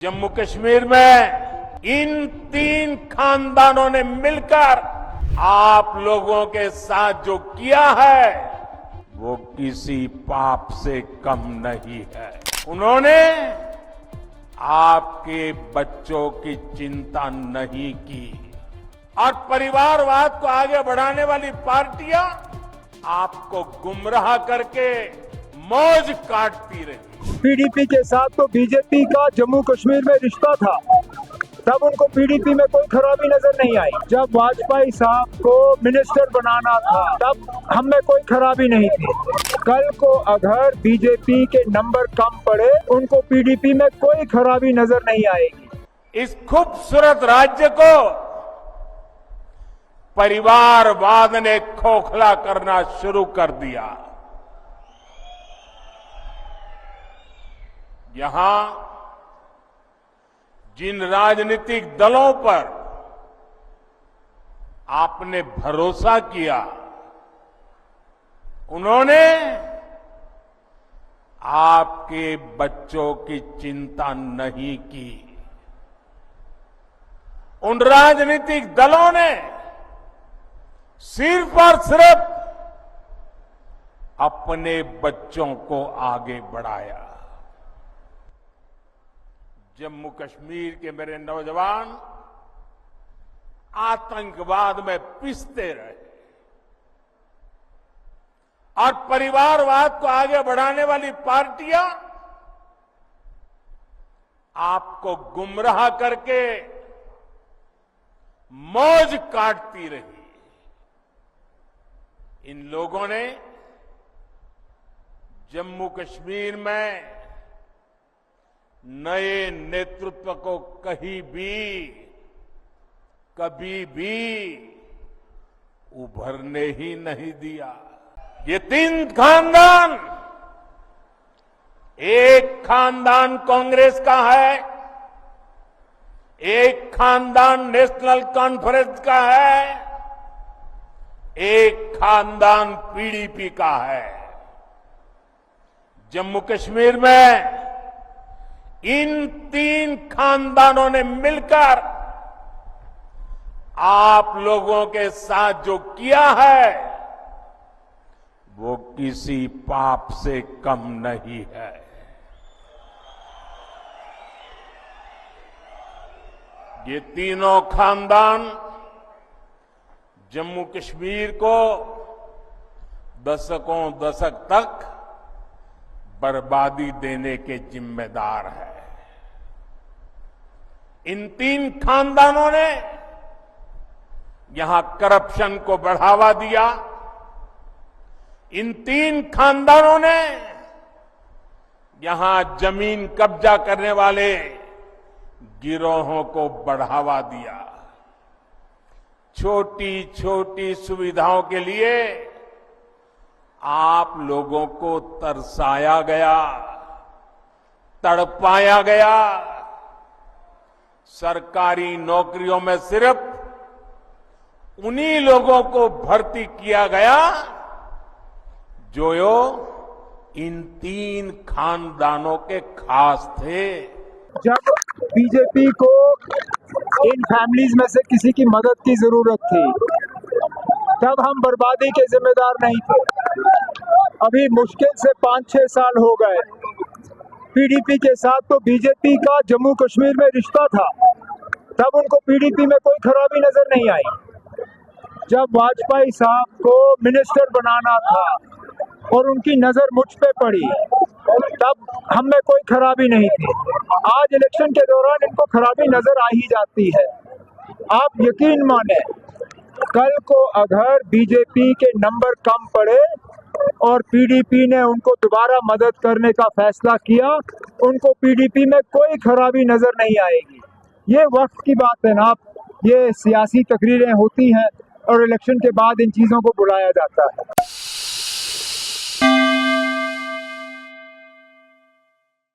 जम्मू कश्मीर में इन तीन खानदानों ने मिलकर आप लोगों के साथ जो किया है वो किसी पाप से कम नहीं है। उन्होंने आपके बच्चों की चिंता नहीं की और परिवारवाद को आगे बढ़ाने वाली पार्टियां आपको गुमराह करके मौज काटती रही। पीडीपी के साथ तो बीजेपी का जम्मू कश्मीर में रिश्ता था, तब उनको पीडीपी में कोई खराबी नजर नहीं आई। जब वाजपेयी साहब को मिनिस्टर बनाना था तब हम में कोई खराबी नहीं थी। कल को अगर बीजेपी के नंबर कम पड़े उनको पीडीपी में कोई खराबी नजर नहीं आएगी। इस खूबसूरत राज्य को परिवारवाद ने खोखला करना शुरू कर दिया। यहां जिन राजनीतिक दलों पर आपने भरोसा किया उन्होंने आपके बच्चों की चिंता नहीं की। उन राजनीतिक दलों ने सिर्फ और सिर्फ अपने बच्चों को आगे बढ़ाया। जम्मू कश्मीर के मेरे नौजवान आतंकवाद में पिसते रहे और परिवारवाद को आगे बढ़ाने वाली पार्टियां आपको गुमराह करके मौज काटती रही। इन लोगों ने जम्मू कश्मीर में नए नेतृत्व को कभी भी उभरने ही नहीं दिया। ये तीन खानदान, एक खानदान कांग्रेस का है, एक खानदान नेशनल कॉन्फ्रेंस का है, एक खानदान पीडीपी का है। जम्मू कश्मीर में इन तीन खानदानों ने मिलकर आप लोगों के साथ जो किया है वो किसी पाप से कम नहीं है। ये तीनों खानदान जम्मू कश्मीर को दशकों दशक तक बर्बादी देने के जिम्मेदार है। इन तीन खानदानों ने यहां करप्शन को बढ़ावा दिया। इन तीन खानदानों ने यहां जमीन कब्जा करने वाले गिरोहों को बढ़ावा दिया। छोटी छोटी सुविधाओं के लिए आप लोगों को तरसाया गया, तड़पाया गया। सरकारी नौकरियों में सिर्फ उन्हीं लोगों को भर्ती किया गया जो इन तीन खानदानों के खास थे। जब बीजेपी को इन फैमिलीज में से किसी की मदद की जरूरत थी तब हम बर्बादी के जिम्मेदार नहीं थे। अभी मुश्किल से 5-6 साल हो गए। पीडीपी के साथ तो बीजेपी का जम्मू कश्मीर में रिश्ता था, तब उनको पीडीपी में कोई खराबी नजर नहीं आई। जब वाजपेयी साहब को मिनिस्टर बनाना था और उनकी नजर मुझ पे पड़ी तब हम में कोई खराबी नहीं थी। आज इलेक्शन के दौरान इनको खराबी नजर आ ही जाती है। आप यकीन माने, कल को अगर बीजेपी के नंबर कम पड़े और पीडीपी ने उनको दोबारा मदद करने का फैसला किया, उनको पीडीपी में कोई खराबी नजर नहीं आएगी। ये वक्त की बात है ना, ये सियासी तकरीरें होती हैं और इलेक्शन के बाद इन चीजों को बुलाया जाता है।